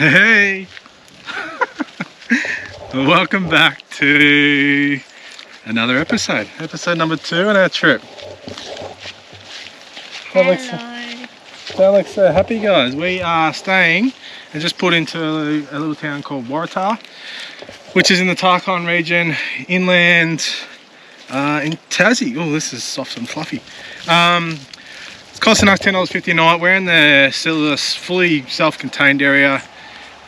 Hey! Welcome back to another episode number 2 on our trip. Hello. Don't look so happy, guys. We are staying and just put into a little town called Waratah, which is in the Tarquay region, inland in Tassie. Oh, this is soft and fluffy. It's costing us $10.50 a night. We're in the fully self-contained area.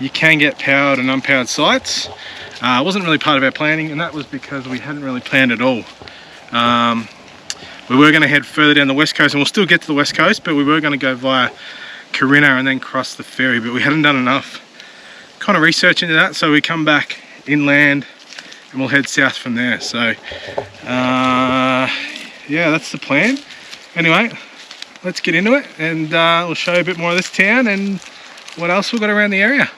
You can get powered and unpowered sites. It wasn't really part of our planning, and that was because we hadn't really planned at all. We were going to head further down the west coast, and we'll still get to the west coast, but we were going to go via Trina and then cross the ferry, but we hadn't done enough kind of research into that, so we come back inland and we'll head south from there. So yeah, that's the plan. Anyway, let's get into it, and we'll show you a bit more of this town and what else we've got around the area.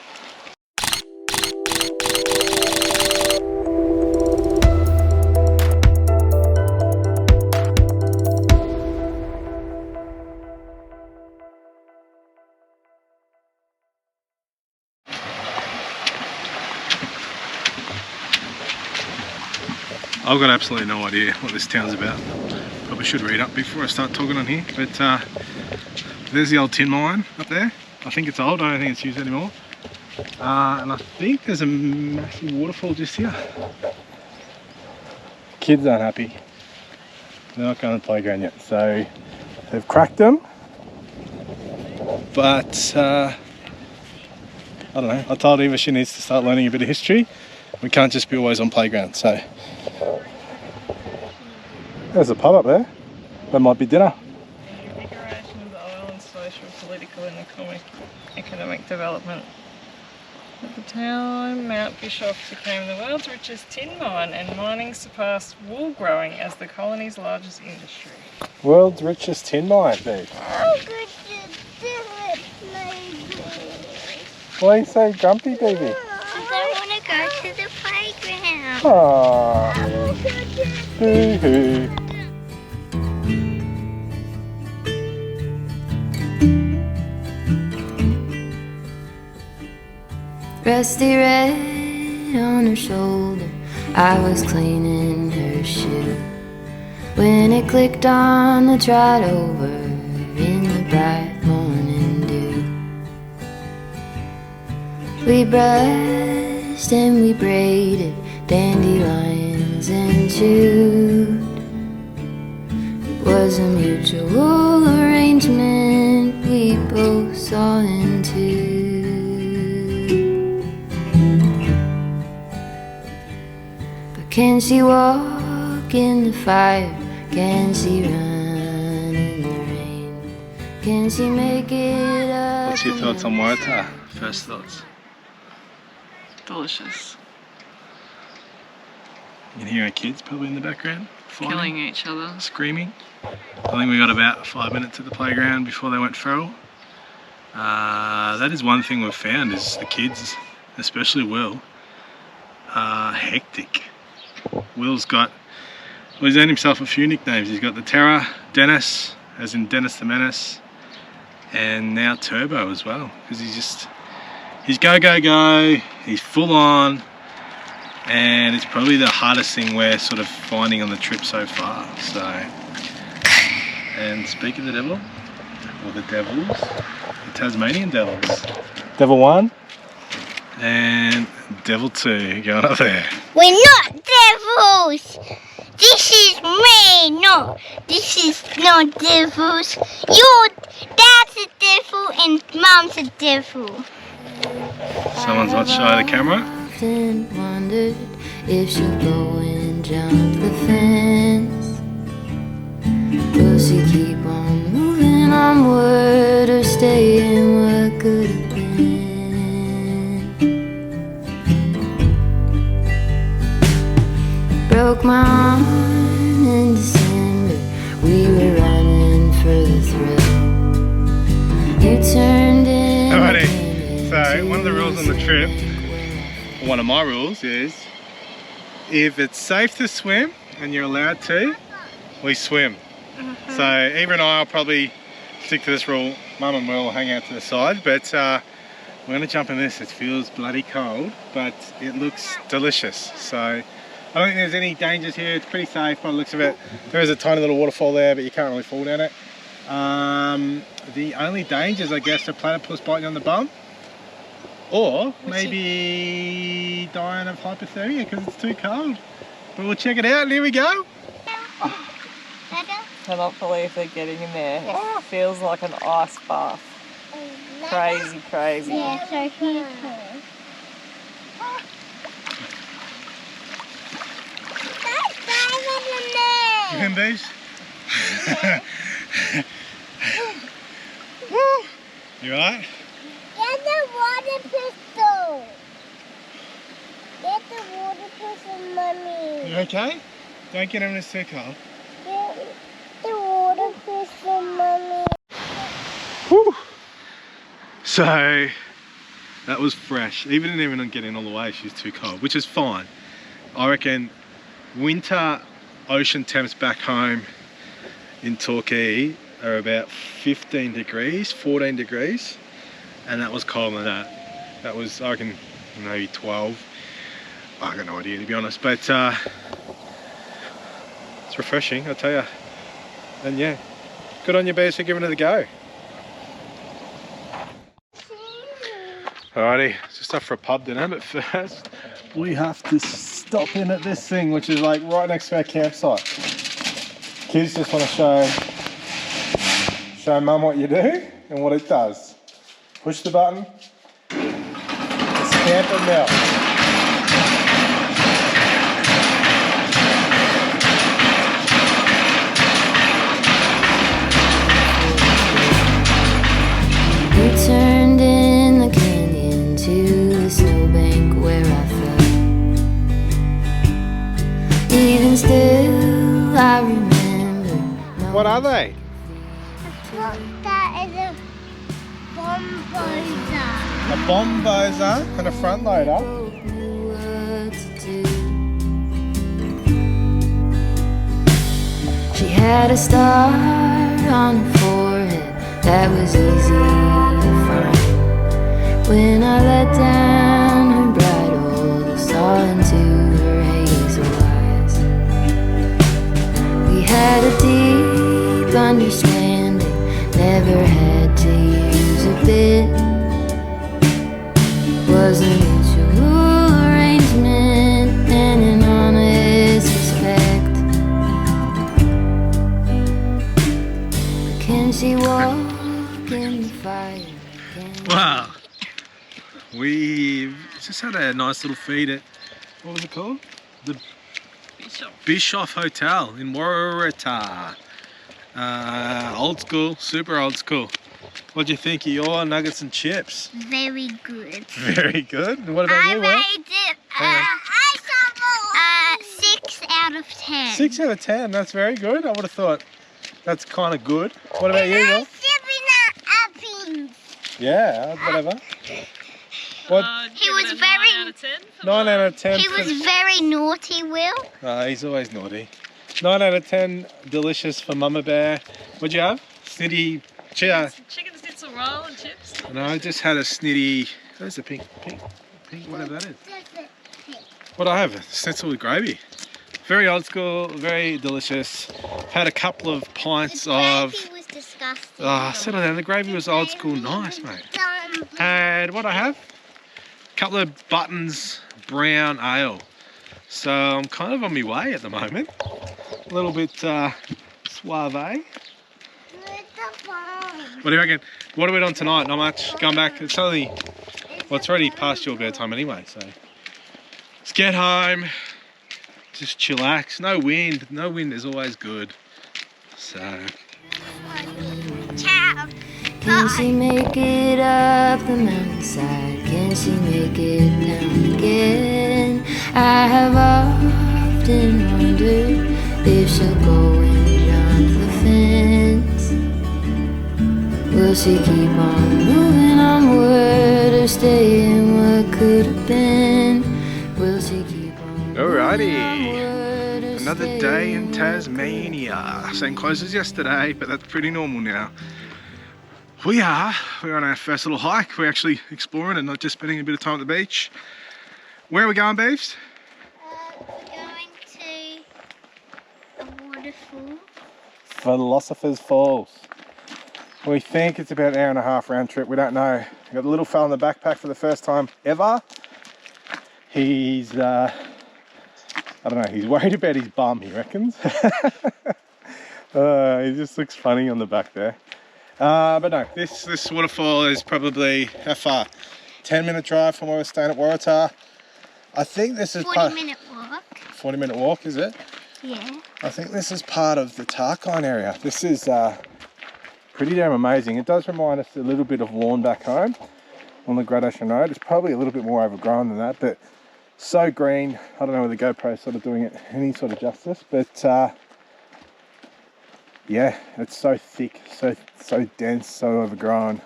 I've got absolutely no idea what this town's about. Probably should read up before I start talking on here. But there's the old tin mine up there. I think it's old, I don't think it's used anymore. And I think there's a massive waterfall just here. Kids aren't happy. They're not going to the playground yet. So they've cracked them. But I don't know, I told Eva she needs to start learning a bit of history. We can't just be always on playground, so. There's a pub up there. That might be dinner. Invigoration of the island's social, political and economic development. At the time, Mount Bischoff became the world's richest tin mine, and mining surpassed wool growing as the colony's largest industry. World's richest tin mine, dude. I'm going to do it, maybe. Why are you so grumpy, baby? Because I want to go to the playground. Aww. Boo-hoo. Rusty red on her shoulder, I was cleaning her shoe when it clicked on the trot over in the bright morning dew. We brushed and we braided dandelions and chewed. It was a mutual arrangement we both saw into. Can she walk in the fire? Can she run in the rain? Can she make it up? What's your thoughts on Waratah? First thoughts? Delicious. You can hear our kids probably in the background. Fighting, Killing each other. screaming. I think we got about 5 minutes at the playground before they went feral. That is one thing we've found, is the kids, especially Will, are hectic. Will's got, well, he's earned himself a few nicknames. He's got the Terror, Dennis, as in Dennis the Menace, and now Turbo as well, because he's go, he's full on, and it's probably the hardest thing we're sort of finding on the trip so far. So, and speak of the devil, or the devils, the Tasmanian devils. Devil 1 and Devil 2 going up there. We're not devils. This is me. No, this is not devils. Your dad's a devil and mom's a devil. Someone's not shy of the camera. I often wondered if she'll go and jump the fence. Will she keep on moving onward or stay in what could have been? Broke my arm in December. We were running for the thrill. You turned in. Alrighty, so one of the rules on the trip, or one of my rules, is if it's safe to swim and you're allowed to, we swim. So Eva and I will probably stick to this rule. Mum and Will will hang out to the side, but We're going to jump in this. It feels bloody cold, but it looks delicious. So I don't think there's any dangers here. It's pretty safe by the looks of it. There is a tiny little waterfall there, but you can't really fall down it. The only dangers, I guess, are platypus biting on the bum, or maybe dying of hypothermia because it's too cold. But we'll check it out, and here we go. Cannot believe they're getting in there. It feels like an ice bath. Crazy, crazy. Yeah, so here too. You in these? Woo! You alright? Get the water pistol. Get the water pistol, Mummy. You okay? Don't get him in a circle. Get the water pistol, Mummy. Woo! So that was fresh. Even not getting all the way, she's too cold, which is fine. I reckon winter ocean temps back home in Torquay are about 15 degrees, 14 degrees, and that was colder than that. That was, I reckon, maybe 12. I got no idea, to be honest, but it's refreshing, I'll tell you. And yeah, good on you, bears, for giving it a go. Alrighty, just up for a pub dinner, but first we have to stop in at this thing, which is like right next to our campsite. Kids just want to show Mum what you do and what it does. Push the button, stamp and melt. We turned in the canyon to the snowbank where I fell. Even still, I remember. What are they? That is a bomboza. A bomboza and a front loader. She had a star on her forehead that was easy to find. When I let down her bridle, saw into her hazel eyes. We had a deep understanding, never had to use a bit. Was a mutual arrangement and an honest respect. Can she walk in the fire? Wow. We just had a nice little feed at, what was it called? The Bischoff Hotel in Waratah. Old school, super old school. What do you think of your nuggets and chips? Very good. Very good. What about you, Will? I rated it 6 out of 10. 6 out of 10. That's very good. I would have thought that's kind of good. What about you, Will? Yeah, whatever. What? He was very 9 out of 10. 9 out of 10. He was very naughty, Will. He's always naughty. 9 out of 10. Delicious for Mama Bear. What'd you have? Snitty. Chicken schnitzel roll and chips. No, I just had a snitty. Where's the pink, whatever that is. What do I have? Schnitzel with gravy. Very old school, very delicious. Had a couple of pints of. The gravy was disgusting. Settle down. The gravy was old school, nice, mate. And what I have? A couple of Buttons brown ale. So I'm kind of on my way at the moment. A little bit suave. What do you reckon? What are we doing tonight? Not much. Going back. It's only, well, it's already past your bedtime anyway. So let's get home. Just chillax. No wind. No wind is always good. So. Ciao. Can she make it up the mountainside? Can she make it down again? I have often wondered if she'll go and jump the fence. Will she keep on moving onward or stay in what could have been? Will she keep on Alrighty. onward or Another stay day in what Tasmania. Same close as yesterday, but that's pretty normal now. We're on our first little hike. We're actually exploring and not just spending a bit of time at the beach. Where are we going, Beeves? We're going to a waterfall. Philosopher's Falls. We think it's about an hour and a half round trip. We don't know. We've got the little fella in the backpack for the first time ever. He's, I don't know, he's worried about his bum, he reckons. He just looks funny on the back there. But no, this waterfall is probably, how far? 10-minute drive from where we're staying at Waratah. I think this is 40-minute walk. 40-minute walk, is it? Yeah. I think this is part of the Tarquay area. This is pretty damn amazing. It does remind us a little bit of lawn back home on the Great Ocean Road. It's probably a little bit more overgrown than that, but so green. I don't know whether the GoPro is sort of doing it any sort of justice, but yeah, it's so thick, so dense, so overgrown.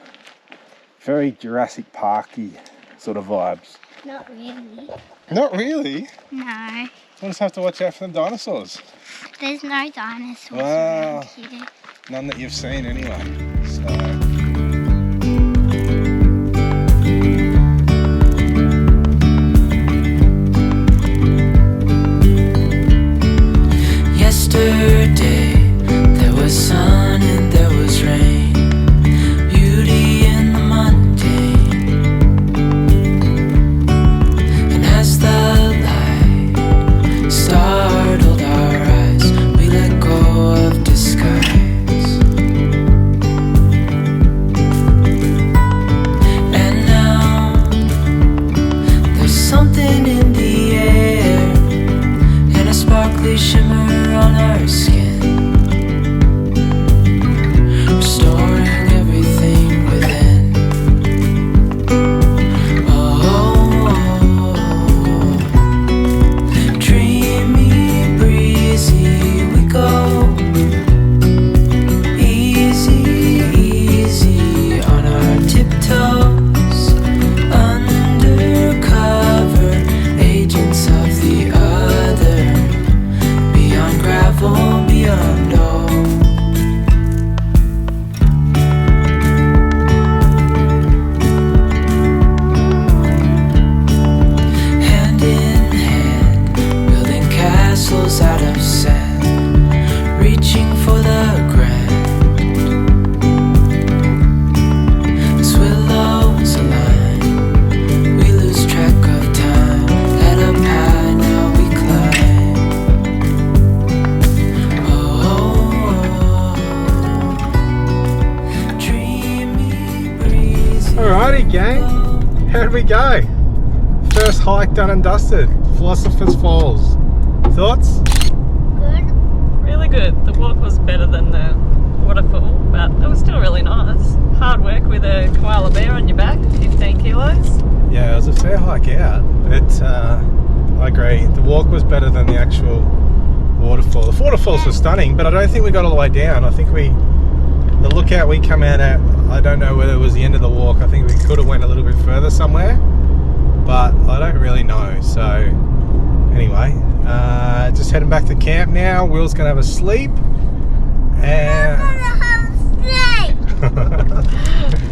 Very Jurassic Parky sort of vibes. Not really. Not really? No. We'll just have to watch out for them dinosaurs. There's no dinosaurs Wow. around here. None that you've seen anyway. So. Yesterday there was sun and there was rain, beauty in the mundane. And as the light startled our eyes, we let go of disguise. And now there's something in the air and a sparkly shimmer on our skin, restoring everything within. Oh, dreamy, breezy, we go. Easy, easy on our tiptoes, undercover agents of the other. Beyond gravel, beyond all. Hand in hand, building castles out of sand, reaching for the grand. As willows align, we lose track of time. Head up high, now we climb. Alrighty, gang. How'd we go? First hike done and dusted. Philosopher's Falls. Thoughts? Good. Really good. The walk was better than the waterfall, but it was still really nice. Hard work with a koala bear on your back, 15 kilos. Yeah, it was a fair hike out, but I agree. The walk was better than the actual waterfall. The waterfalls were stunning, but I don't think we got all the way down. I think the lookout we come out at, I don't know whether it was the end of the walk. I think we could have went a little bit further somewhere, but I don't really know. So anyway, just heading back to camp now. Will's gonna have a sleep, and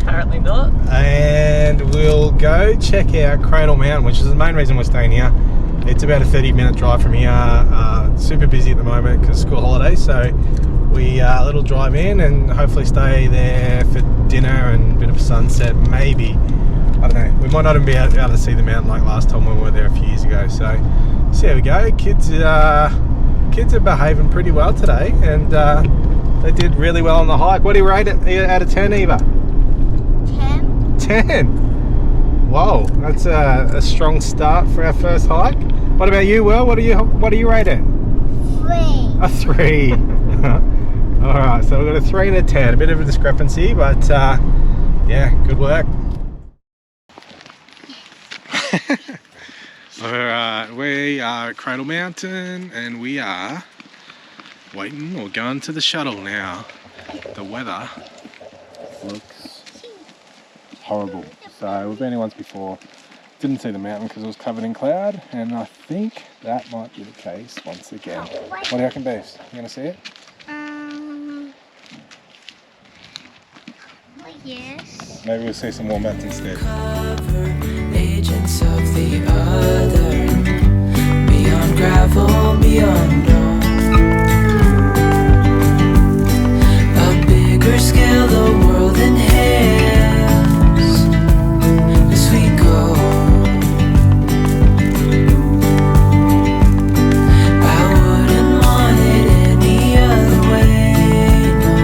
Apparently not. and we'll go check out Cradle Mountain, which is the main reason we're staying here. It's about a 30-minute drive from here. Super busy at the moment because school holidays, so we a little drive in and hopefully stay there for dinner and a bit of a sunset. Maybe, I don't know, we might not even be able to see the mountain like last time when we were there a few years ago. So there we go. Kids are behaving pretty well today, and they did really well on the hike. What do you rate it out of 10, Eva? 10. 10. Whoa, that's a strong start for our first hike. What about you, Will? What do you rate it? 3. A 3. All right, so we've got a 3 and a 10. A bit of a discrepancy, but yeah, good work. We are at Cradle Mountain, and we are waiting or going to the shuttle now. The weather looks horrible. So we've been here once before. Didn't see the mountain because it was covered in cloud, and I think that might be the case once again. What do you reckon, Beefs? You gonna see it? Yes. Maybe we'll see some wombats instead. Agents of the other, beyond gravel, beyond dawn. A bigger scale the world inhales as we go. I wouldn't want it any other way, no.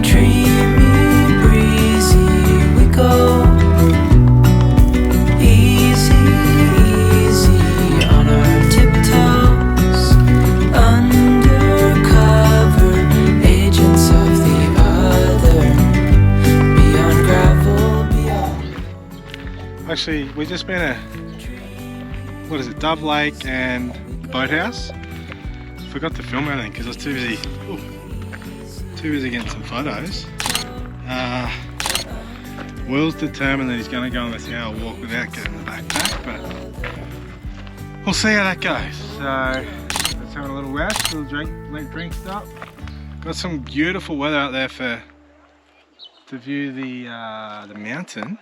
Dreamy, breezy, we go. Easy, easy on our tiptoes. Undercover, agents of the other, beyond gravel, beyond. Actually, we've just been at, what is it, Dove Lake and Boathouse. Forgot to film anything because I was too busy. Too busy getting some photos. Will's determined that he's going to go on this hour walk without getting the backpack, but we'll see how that goes. So let's have a little rest, a little drink stop. Got some beautiful weather out there to view the mountain.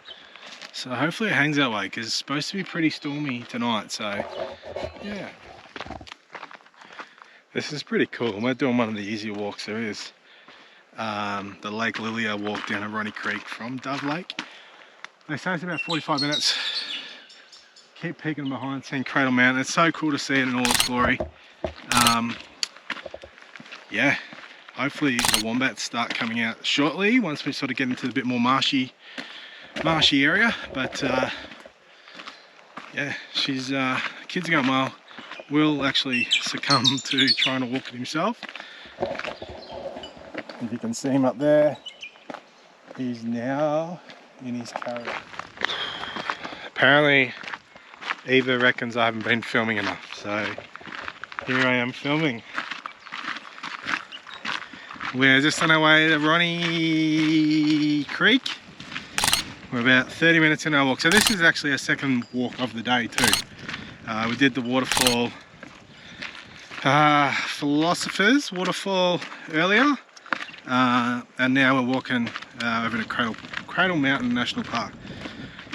So hopefully it hangs that way because it's supposed to be pretty stormy tonight. So yeah, this is pretty cool. We're doing one of the easier walks there is. The Lake Lilia walk down a Ronnie Creek from Dove Lake. They say it's about 45 minutes. Keep peeking behind, seeing Cradle Mountain. It's so cool to see it in all its glory. Yeah, hopefully the wombats start coming out shortly once we sort of get into a bit more marshy area. But yeah, kids are going well. Will actually succumb to trying to walk it himself. If you can see him up there, he's now in his caravan. Apparently, Eva reckons I haven't been filming enough, so here I am filming. We're just on our way to Ronnie Creek. We're about 30 minutes in our walk. So this is actually our second walk of the day too. We did the waterfall, Philosopher's Waterfall earlier. And now we're walking over to Cradle Mountain National Park.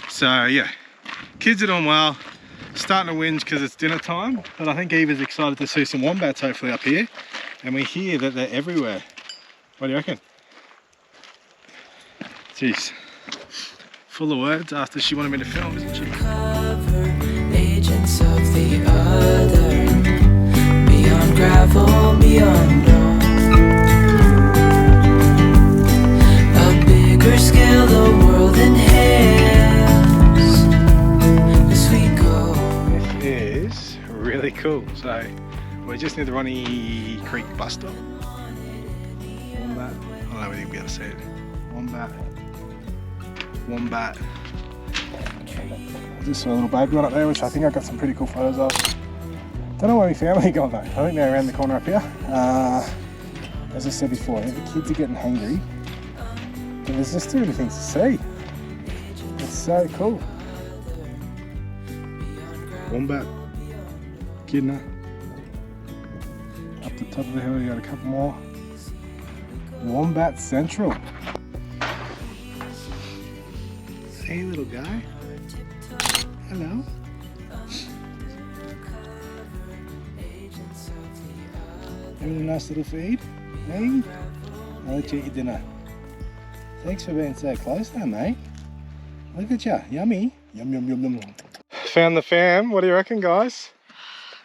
So yeah, kids are doing well. Starting to whinge because it's dinner time, but I think Eva's excited to see some wombats hopefully up here. And we hear that they're everywhere. What do you reckon? Jeez, full of words after she wanted me to film, isn't she? Agents of the other, beyond gravel, beyond dawn. Scale the world inhales as we go. This is really cool. So we're just near the Ronnie Creek bus stop. Wombat. I don't know whether you'll be able to see it. Wombat. Just saw a little baby one up there, which I think I got some pretty cool photos of. Don't know where my family gone though. I think they're around the corner up here. As I said before, the kids are getting hungry. And there's just too many things to see. It's so cool. Wombat, Kidna. Up the top of the hill, you got a couple more. Wombat Central. Hey, little guy. Hello. Having a nice little feed. Hey, I'll let you eat your dinner. Thanks for being so close there, mate. Look at you, yummy. Yum, yum, yum, yum. Found the fam. What do you reckon, guys?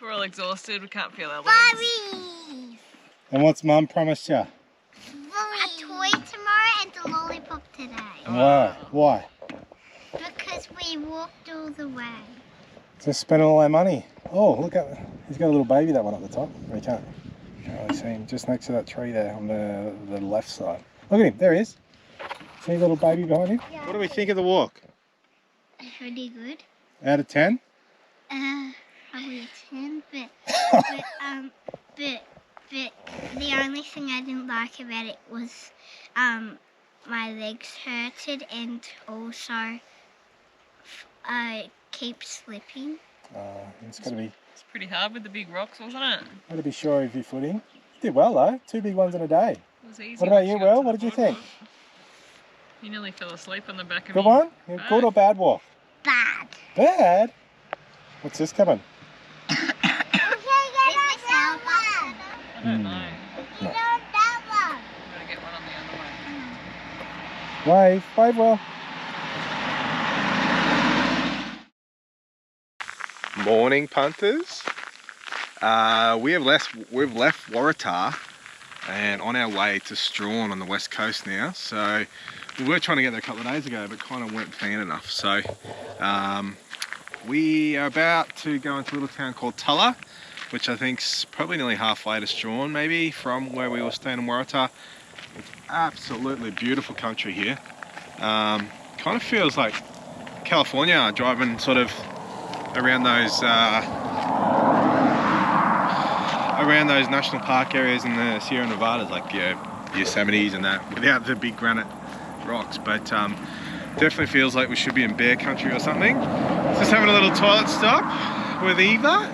We're all exhausted, we can't feel our legs. Bobby! And what's Mum promised you? A toy tomorrow and a lollipop today. Why? Why? Because we walked all the way. Just spending all our money. Oh, look at, he's got a little baby, that one at the top. We can't really see him. Just next to that tree there on the left side. Look at him, there he is. See a little baby behind him? Yeah. What do we think of the walk? Pretty good. Out of 10? Probably a 10, but the only thing I didn't like about it was my legs hurted and also I keep slipping. It's got to be. It's pretty hard with the big rocks, wasn't it? Got to be sure of your footing. You did well though. 2 big ones in a day. It was easy. What about once you, got Will? to What the did you bottom think? of it. You nearly fell asleep on the back of Good me. one? Good or bad walk? Bad. Bad? What's this coming? I don't know. No. Gotta get one on the other way. Wave, wave, Will. Morning, punters. We've left Waratah and on our way to Strahan on the west coast now. So we were trying to get there a couple of days ago, but kind of weren't planned enough. So we are about to go into a little town called Tulla, which I think's probably nearly halfway to Strahan, maybe from where we were staying in Waratah. It's absolutely beautiful country here. Kind of feels like California, driving sort of around those national park areas in the Sierra Nevadas, like Yosemites and that, without the big granite rocks. But definitely feels like we should be in bear country or something. Just having a little toilet stop with Eva.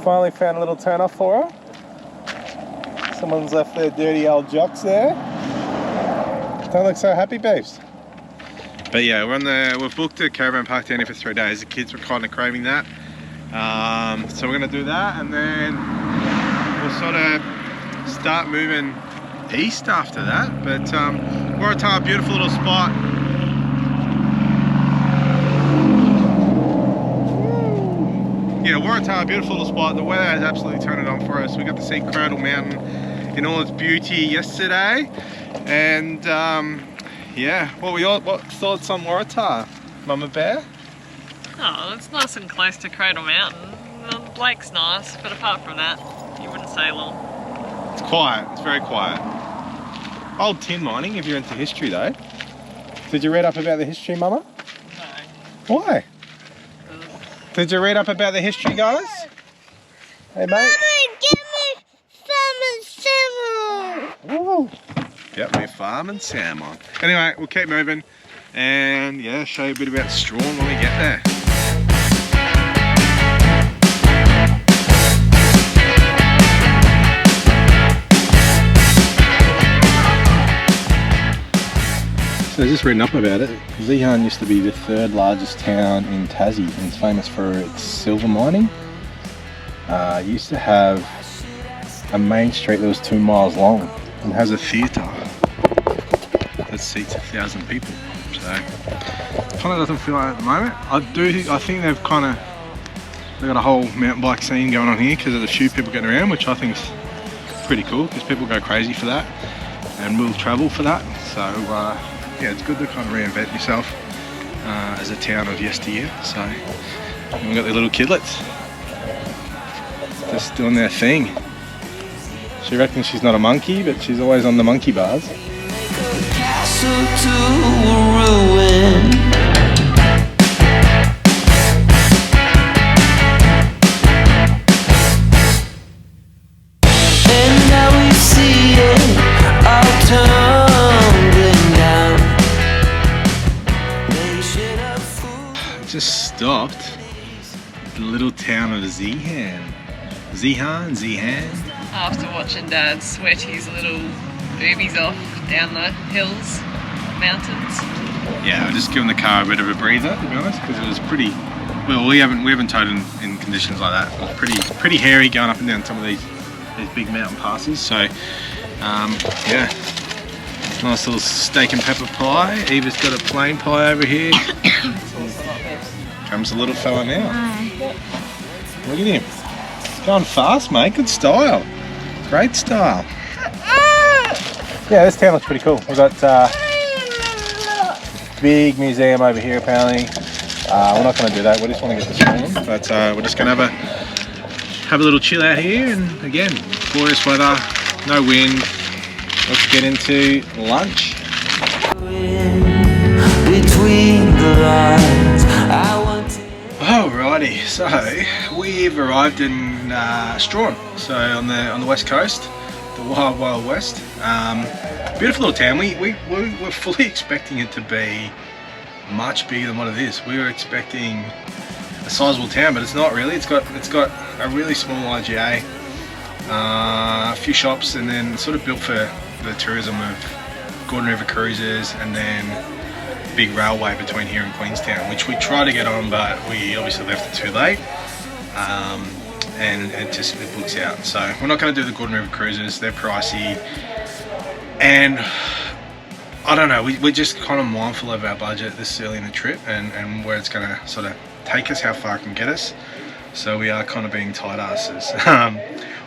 Finally found a little turn off for her. Someone's left their dirty old jocks there. Don't look so happy, babes. But yeah, we've booked a caravan park down here for 3 days. The kids were kind of craving that. So we're going to do that, and then we'll sort of start moving east after that. But Waratah, beautiful little spot. Yeah, Waratah, beautiful little spot. The weather has absolutely turned it on for us. We got to see Cradle Mountain in all its beauty yesterday, and yeah, what thoughts on Waratah, Mama Bear? Oh, it's nice and close to Cradle Mountain. The lake's nice, but apart from that, you wouldn't stay long. It's quiet, it's very quiet. Old tin mining, if you're into history though. Did you read up about the history, Mama? No. Why? Did you read up about the history, guys? Hey, mate. Mama, give me salmon. Ooh. Yep, we're farming salmon. Anyway, we'll keep moving and yeah, show you a bit about Strahan when we get there. So just reading up about it, Strahan used to be the 3rd largest town in Tassie and it's famous for its silver mining. It used to have a main street that was 2 miles long and has a theatre that seats 1,000 people. So kind of doesn't feel like it at the moment. I think they've got a whole mountain bike scene going on here because there's a few people getting around, which I think is pretty cool because people go crazy for that and will travel for that. So yeah, it's good to kind of reinvent yourself as a town of yesteryear. So we've got the little kidlets just doing their thing. She reckons she's not a monkey, but she's always on the monkey bars. Castle to ruin. And now we see it all tumbling down. They should have fooled. Just stopped at the little town of Strahan. After watching Dad sweat his little boobies off down the hills, mountains. Yeah, I've just given the car a bit of a breather, to be honest, because it was pretty. Well, we haven't towed in conditions like that. It was pretty hairy going up and down some of these big mountain passes. So yeah, nice little steak and pepper pie. Eva's got a plain pie over here. Comes the little fella now. Look at him. Going fast, mate. Good style. Great style. Yeah, this town looks pretty cool. We've got big museum over here apparently. We're not going to do that. We just want to get the screen. But we're just going to have a little chill out here. And again, glorious weather, no wind. Let's get into lunch. Between the lines, I want to. Alrighty, so we've arrived in Strahan, so on the west coast, the wild west. Beautiful little town. We were fully expecting it to be much bigger than what it is. We were expecting a sizable town, but it's not really. It's got a really small IGA. a few shops, and then sort of built for the tourism of Gordon River cruises, and then big railway between here and Queenstown, which we tried to get on, but we obviously left it too late, and it books out. So we're not going to do the Gordon River cruises, they're pricey, and I don't know, we're just kind of mindful of our budget this early in the trip, and where it's going to sort of take us, how far it can get us. So we are kind of being tight asses.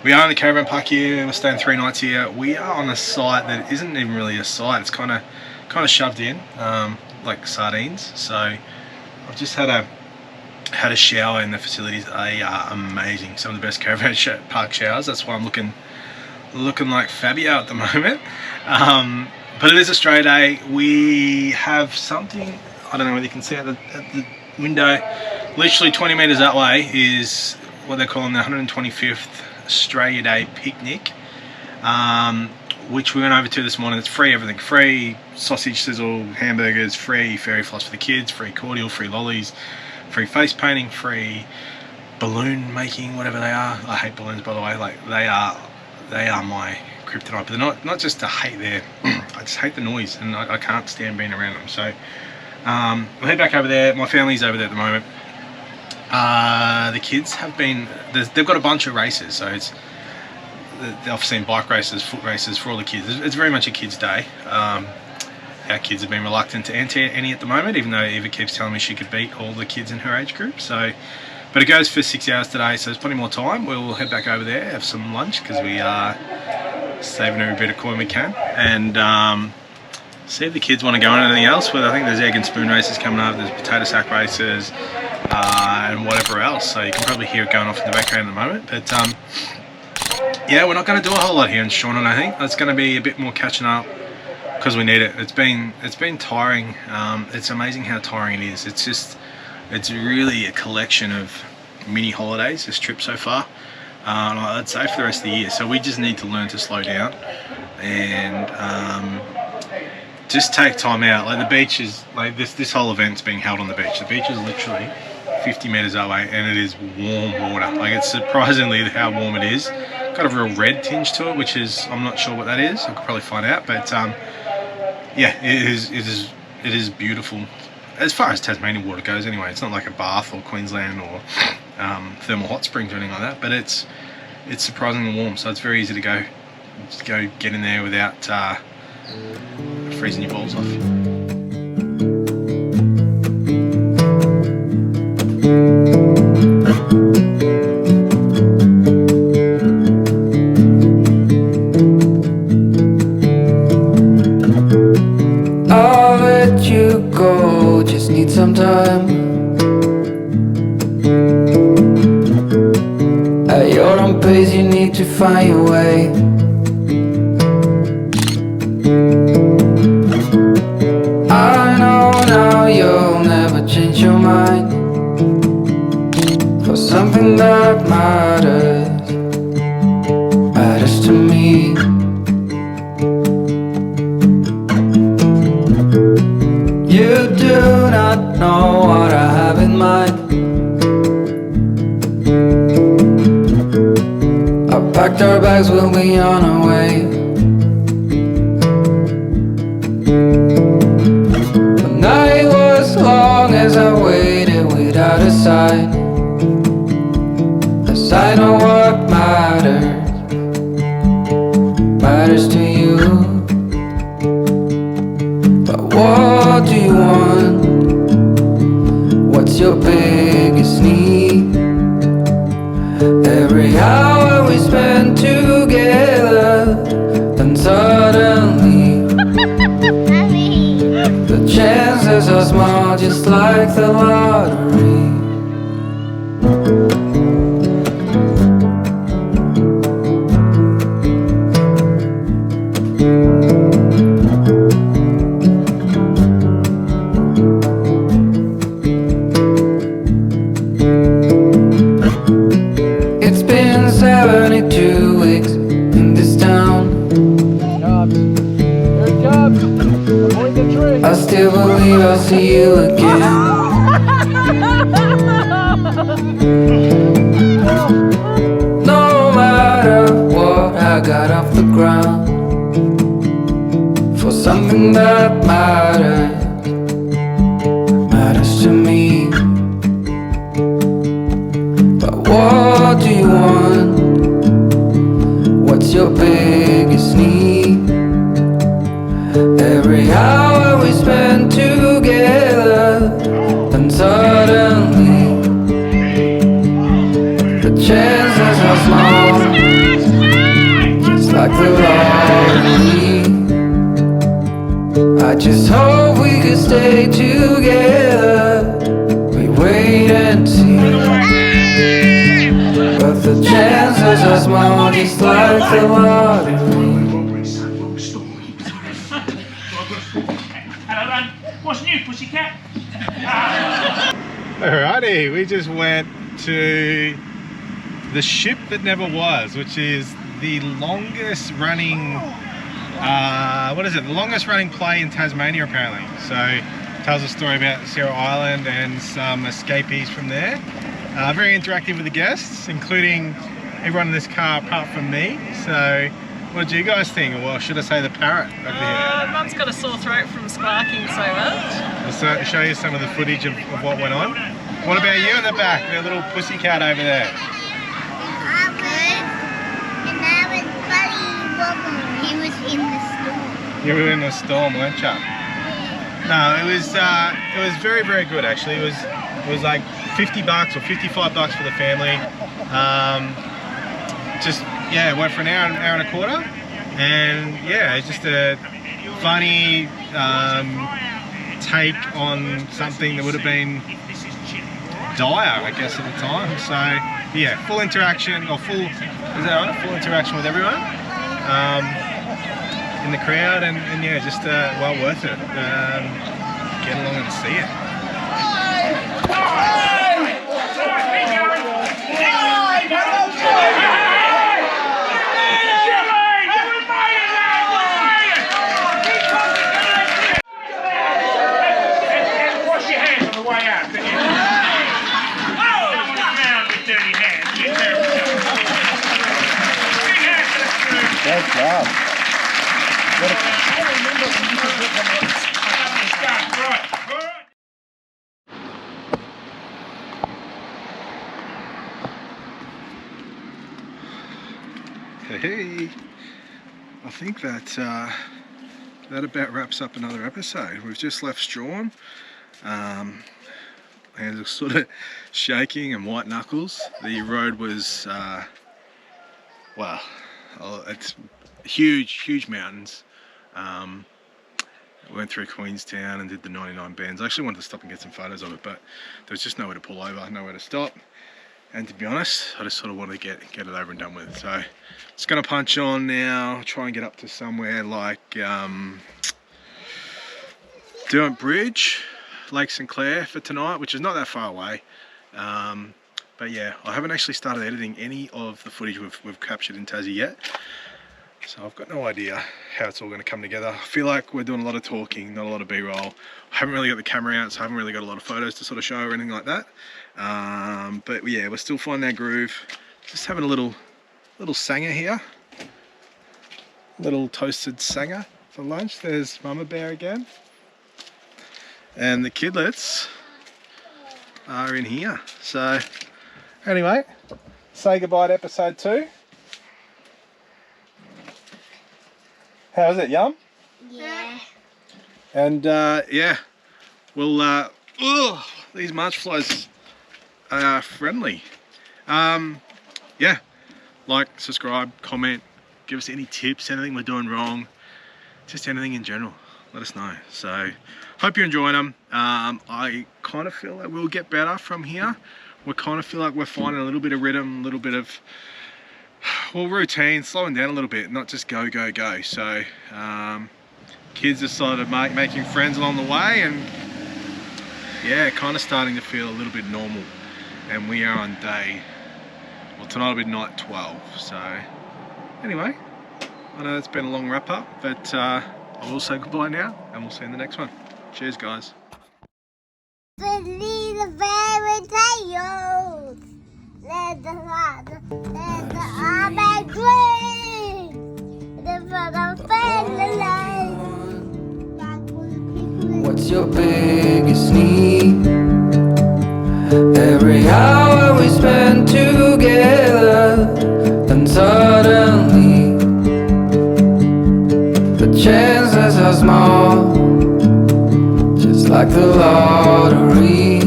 We are in the caravan park here, we're staying 3 nights here. We are on a site that isn't even really a site, it's kind of shoved in, like sardines. So I've just had a shower in the facilities. They are amazing, some of the best caravan park showers. That's why I'm looking like Fabio at the moment. But it is Australia Day. We have something, I don't know whether you can see at the window, literally 20 metres that way is what they're calling the 125th Australia Day picnic, which we went over to this morning. It's free, everything free, sausage sizzle, hamburgers, free fairy floss for the kids, free cordial, free lollies, free face painting, free balloon making, whatever they are. I hate balloons, by the way. Like they are my kryptonite, but they're not just to hate there. I just hate the noise, and I can't stand being around them. So we'll head back over there. My family's over there at the moment. The kids have been, they've got a bunch of races, so I've seen bike races, foot races for all the kids. It's very much a kids' day. Our kids have been reluctant to enter any at the moment, even though Eva keeps telling me she could beat all the kids in her age group. So, but it goes for 6 hours today, so there's plenty more time. We'll head back over there, have some lunch, because we are saving every bit of coin we can, and see if the kids want to go on anything else. But I think there's egg and spoon races coming up, there's potato sack races, and whatever else. So you can probably hear it going off in the background at the moment. But yeah, we're not going to do a whole lot here in Strahan, I think. It's going to be a bit more catching up, because we need it. It's been tiring. It's amazing how tiring it is. It's really a collection of mini holidays, this trip so far. I'd say for the rest of the year. So we just need to learn to slow down and just take time out. Like the beach is, like this whole event's being held on the beach. The beach is literally 50 metres away, and it is warm water. Like it's surprisingly how warm it is. Got a real red tinge to it, which is, I'm not sure what that is. I could probably find out, but yeah, it is beautiful. As far as Tasmanian water goes anyway, it's not like a bath or Queensland or thermal hot springs or anything like that, but it's surprisingly warm, so it's very easy to go get in there without freezing your balls off. I'll let you go, just need some time. At your own pace, you need to find your way. I know now you'll never change your mind for something that matters to me. You do not know what I have in mind. I packed our bags, we'll be on our way. The night was long as I waited without a sign. A sign of what matters to you. But what do you want? What's your biggest need? Every hour we spend together, then suddenly the chances are small, just like the lottery. It's been 72 weeks in this town. I still believe I'll see you again. No matter got off the ground for something that matters to me. But what do you want? What's your biggest need? Every hour we spend together, and suddenly the chances are small, just like the lottery. I just hope we could stay together. We wait and see, but the chances are small, just like the lottery. What's new, pussycat? Alrighty, we just went to the ship that never was, which is the longest running, the longest running play in Tasmania apparently. So it tells a story about Sarah Island and some escapees from there. Very interactive with the guests, including everyone in this car apart from me. So what did you guys think? Well, should I say the parrot over here? Mum's got a sore throat from squawking so much. I'll show you some of the footage of what went on. What about you in the back, the little pussycat over there? He was in the storm. You were in the storm, weren't you? No, it was very, very good actually. It was like $50 or $55 for the family. It went for an hour and a quarter, and yeah, it's just a funny take on something that would have been dire, I guess, at the time. So yeah, full interaction interaction with everyone in the crowd, and yeah, just well worth it. Get along and see it. Great job. Hey, I think that about wraps up another episode. We've just left Strahan. Hands are sort of shaking and white knuckles. The road was, it's huge mountains. Went through Queenstown and did the 99 bends. I actually wanted to stop and get some photos of it, but there was just nowhere to pull over, nowhere to stop. And to be honest, I just sort of wanted to get it over and done with. So it's going to punch on now, try and get up to somewhere like Derwent Bridge, Lake St Clair for tonight, which is not that far away. But yeah, I haven't actually started editing any of the footage we've captured in Tassie yet. So I've got no idea how it's all going to come together. I feel like we're doing a lot of talking, not a lot of B-roll. I haven't really got the camera out, so I haven't really got a lot of photos to sort of show or anything like that. But yeah, we're still finding our groove. Just having a little sanger here. Little toasted sanger for lunch. There's Mama Bear again. And the kidlets are in here. So anyway, say goodbye to episode 2. How's it, Yum? Yeah. And yeah, we'll these march flies are friendly. Yeah, like, subscribe, comment, give us any tips, anything we're doing wrong, just anything in general, let us know. So hope you're enjoying them. I kind of feel like we'll get better from here. We kind of feel like we're finding a little bit of rhythm, a little bit of routine, slowing down a little bit, not just go. So kids are sort of making friends along the way, and yeah, kind of starting to feel a little bit normal. And we are on day, well, tonight will be night 12. So anyway, I know it's been a long wrap up, but I will say goodbye now, and we'll see you in the next one. Cheers, guys. The little fairy tales. Let the army green. What's your biggest need? Every hour we spend together, then suddenly the chances are small, just like the lottery.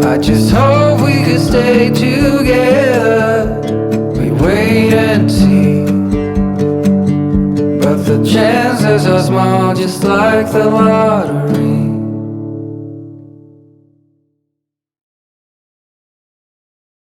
I just hope we could stay together. We wait and see, but the chances are small, just like the lottery.